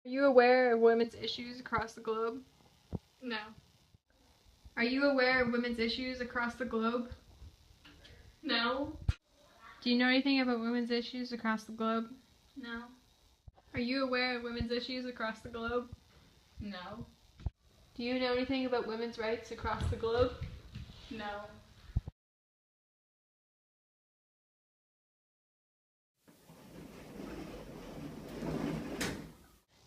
Are you aware of women's issues across the globe? No. Are you aware of women's issues across the globe? No. Do you know anything about women's issues across the globe? No. Are you aware of women's issues across the globe? No. Do you know anything about women's rights across the globe? No.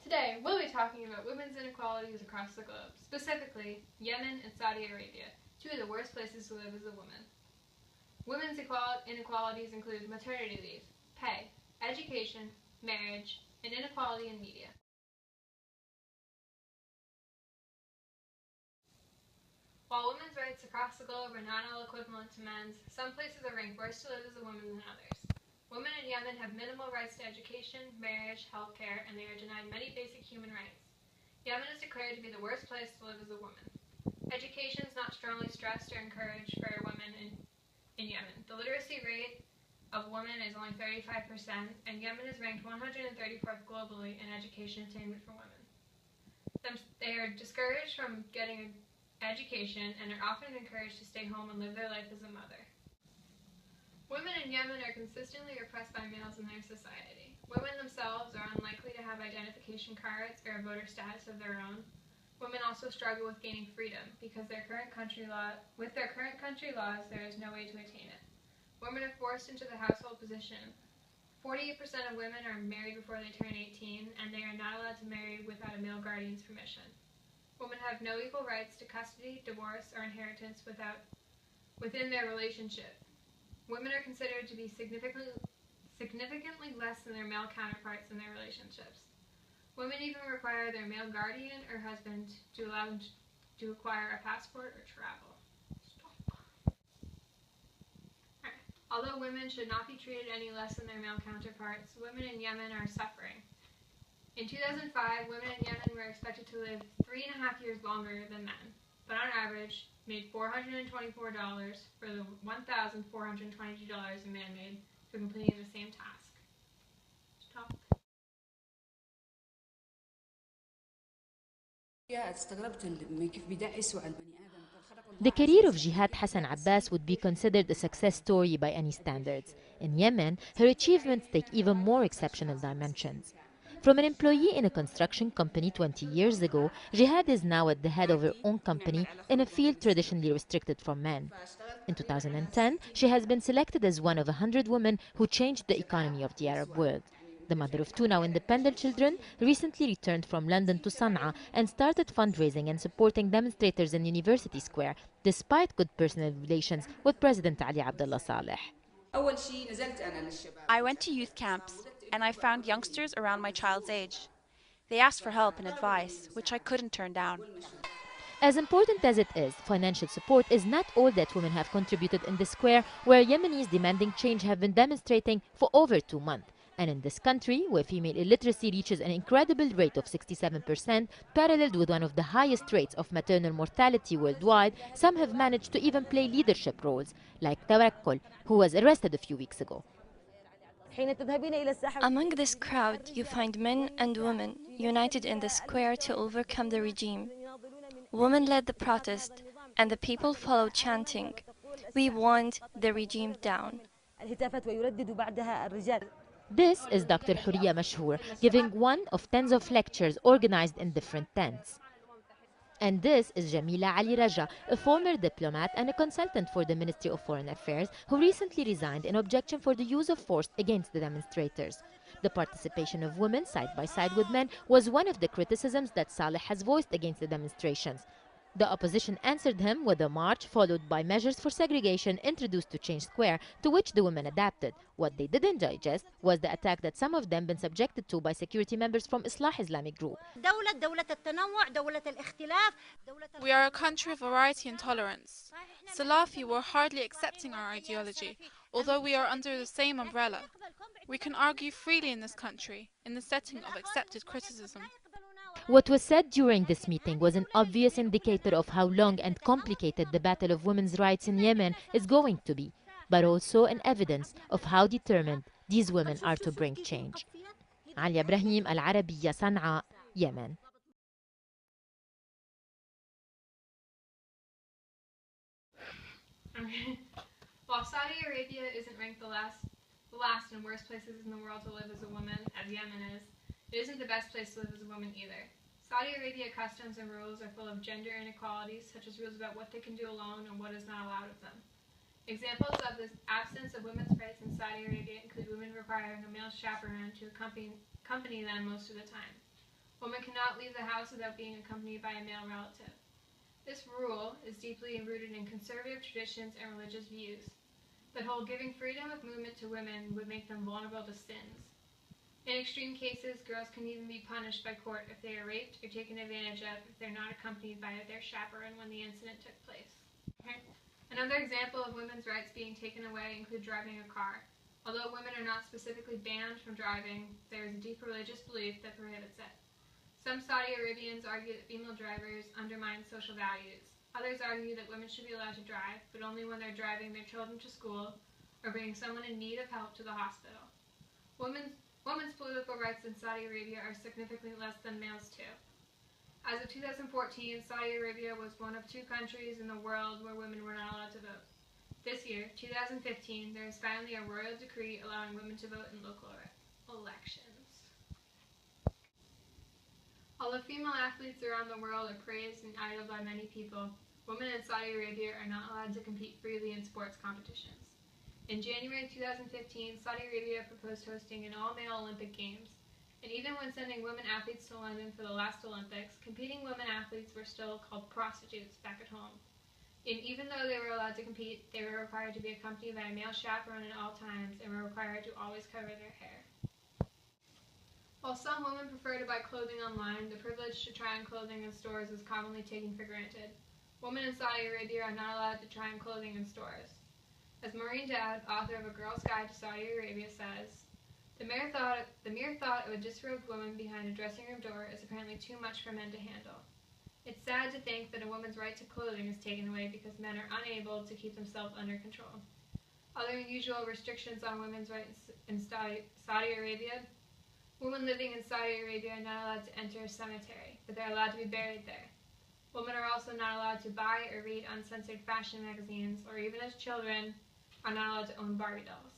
Today, we'll be talking about women's inequalities across the globe, specifically Yemen and Saudi Arabia, two of the worst places to live as a woman. Women's inequalities include maternity leave, pay, education, marriage, and inequality in media. While women's rights across the globe are not all equivalent to men's, some places are ranked worse to live as a woman than others. Women in Yemen have minimal rights to education, marriage, healthcare, and they are denied many basic human rights. Yemen is declared to be the worst place to live as a woman. Education is not strongly stressed or encouraged for women in Yemen. The literacy rate of women is only 35%, and Yemen is ranked 134th globally in education attainment for women. They are discouraged from getting education and are often encouraged to stay home and live their life as a mother. Women in Yemen are consistently repressed by males in their society. Women themselves are unlikely to have identification cards or a voter status of their own. Women also struggle with gaining freedom because with their current country laws, there is no way to attain it. Women are forced into the household position. 48% of women are married before they turn 18, and they are not allowed to marry without a male guardian's permission. Women have no equal rights to custody, divorce, or inheritance within their relationship. Women are considered to be significantly less than their male counterparts in their relationships. Women even require their male guardian or husband to allow them to acquire a passport or travel. Although women should not be treated any less than their male counterparts, women in Yemen are suffering. In 2005, women in Yemen were expected to live 3.5 years longer than men, but on average made $424 for the $1,422 a man made for completing the same task. Stop. The career of Jihad Hassan Abbas would be considered a success story by any standards. In Yemen, her achievements take even more exceptional dimensions. From an employee in a construction company 20 years ago, Jihad is now at the head of her own company in a field traditionally restricted from men. In 2010, she has been selected as one of 100 women who changed the economy of the Arab world. The mother of two now independent children recently returned from London to Sana'a and started fundraising and supporting demonstrators in University Square, despite good personal relations with President Ali Abdullah Saleh. I went to youth camps, and I found youngsters around my child's age. They asked for help and advice, which I couldn't turn down. As important as it is, financial support is not all that women have contributed in the square, where Yemenis demanding change have been demonstrating for over 2 months. And in this country, where female illiteracy reaches an incredible rate of 67%, paralleled with one of the highest rates of maternal mortality worldwide, some have managed to even play leadership roles, like Tawakkul, who was arrested a few weeks ago. Among this crowd, you find men and women united in the square to overcome the regime. Women led the protest, and the people followed chanting, "We want the regime down." This is Dr. Huriya Mashhour, giving one of tens of lectures organized in different tents. And this is Jamila Ali Raja, a former diplomat and a consultant for the Ministry of Foreign Affairs, who recently resigned in objection for the use of force against the demonstrators. The participation of women side by side with men was one of the criticisms that Saleh has voiced against the demonstrations. The opposition answered him with a march followed by measures for segregation introduced to Change Square, to which the women adapted. What they didn't digest was the attack that some of them been subjected to by security members from Islah Islamic Group. We are a country of variety and tolerance. Salafi were hardly accepting our ideology, although we are under the same umbrella. We can argue freely in this country, in the setting of accepted criticism. What was said during this meeting was an obvious indicator of how long and complicated the battle of women's rights in Yemen is going to be, but also an evidence of how determined these women are to bring change. Alia Ibrahim, Al Arabiya, Sana'a, Yemen. Okay. While Saudi Arabia isn't ranked the last and worst places in the world to live as a woman, as Yemen is, it isn't the best place to live as a woman either. Saudi Arabia customs and rules are full of gender inequalities, such as rules about what they can do alone and what is not allowed of them. Examples of this absence of women's rights in Saudi Arabia include women requiring a male chaperone to accompany them most of the time. Women cannot leave the house without being accompanied by a male relative. This rule is deeply rooted in conservative traditions and religious views that hold giving freedom of movement to women would make them vulnerable to sins. In extreme cases, girls can even be punished by court if they are raped or taken advantage of if they're not accompanied by their chaperone when the incident took place. Another example of women's rights being taken away include driving a car. Although women are not specifically banned from driving, there is a deep religious belief that prohibits it. Some Saudi Arabians argue that female drivers undermine social values. Others argue that women should be allowed to drive, but only when they're driving their children to school or bringing someone in need of help to the hospital. Women's political rights in Saudi Arabia are significantly less than males too. As of 2014, Saudi Arabia was one of 2 countries in the world where women were not allowed to vote. This year, 2015, there is finally a royal decree allowing women to vote in local elections. Although female athletes around the world are praised and idolized by many people, women in Saudi Arabia are not allowed to compete freely in sports competitions. In January 2015, Saudi Arabia proposed hosting an all-male Olympic Games, and even when sending women athletes to London for the last Olympics, competing women athletes were still called prostitutes back at home. And even though they were allowed to compete, they were required to be accompanied by a male chaperone at all times and were required to always cover their hair. While some women prefer to buy clothing online, the privilege to try on clothing in stores is commonly taken for granted. Women in Saudi Arabia are not allowed to try on clothing in stores. As Maureen Dowd, author of A Girl's Guide to Saudi Arabia, says, the mere thought of a disrobed woman behind a dressing room door is apparently too much for men to handle. It's sad to think that a woman's right to clothing is taken away because men are unable to keep themselves under control. Other unusual restrictions on women's rights in Saudi Arabia. Women living in Saudi Arabia are not allowed to enter a cemetery, but they're allowed to be buried there. Women are also not allowed to buy or read uncensored fashion magazines, or even as children, are not allowed to own Barbie dolls.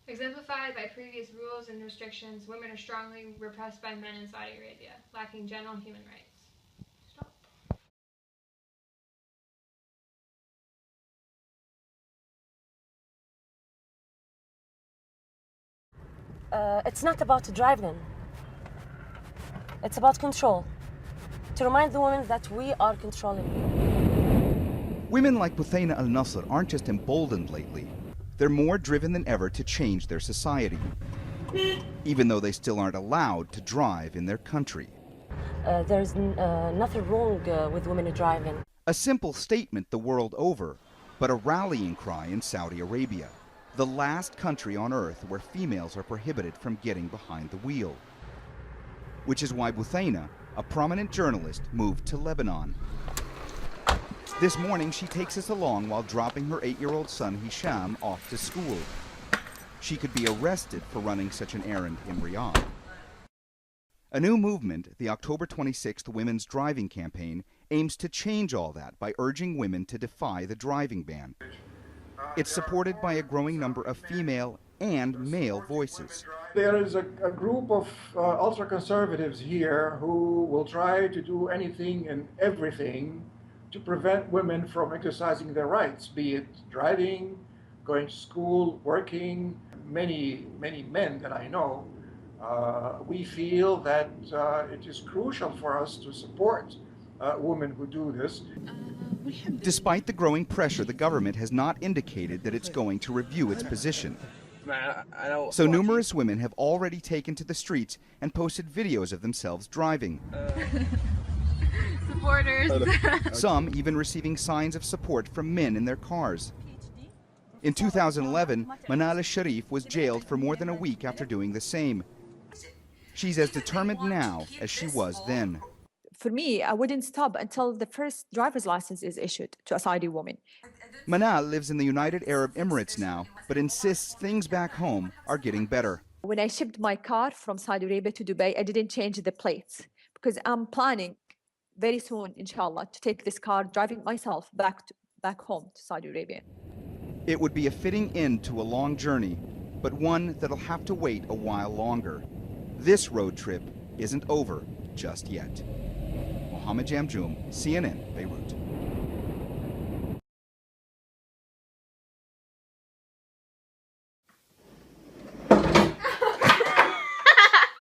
Exemplified by previous rules and restrictions, women are strongly repressed by men in Saudi Arabia, lacking general human rights. Stop. It's not about driving. It's about control. To remind the women that we are controlling. Women like Buthaina al-Nasr aren't just emboldened lately. They're more driven than ever to change their society, even though they still aren't allowed to drive in their country. There's nothing wrong with women driving. A simple statement the world over, but a rallying cry in Saudi Arabia, the last country on earth where females are prohibited from getting behind the wheel. Which is why Buthaina, a prominent journalist, moved to Lebanon. This morning, she takes us along while dropping her 8-year-old son Hisham off to school. She could be arrested for running such an errand in Riyadh. A new movement, the October 26th Women's Driving Campaign, aims to change all that by urging women to defy the driving ban. It's supported by a growing number of female and male voices. There is a group of ultra-conservatives here who will try to do anything and everything to prevent women from exercising their rights, be it driving, going to school, working. Many men that I know, we feel that it is crucial for us to support women who do this. Despite the growing pressure, the government has not indicated that it's going to review its position. So numerous women have already taken to the streets and posted videos of themselves driving. Supporters. Some even receiving signs of support from men in their cars. In 2011, Manal Sharif was jailed for more than a week after doing the same. She's as determined now as she was then. For me, I wouldn't stop until the first driver's license is issued to a Saudi woman. Manal lives in the United Arab Emirates now, but insists things back home are getting better. When I shipped my car from Saudi Arabia to Dubai, I didn't change the plates. because I'm planning very soon, inshallah, to take this car, driving myself back home to Saudi Arabia. It would be a fitting end to a long journey, but one that'll have to wait a while longer. This road trip isn't over just yet. Mohammed Jamjoom, CNN, Beirut.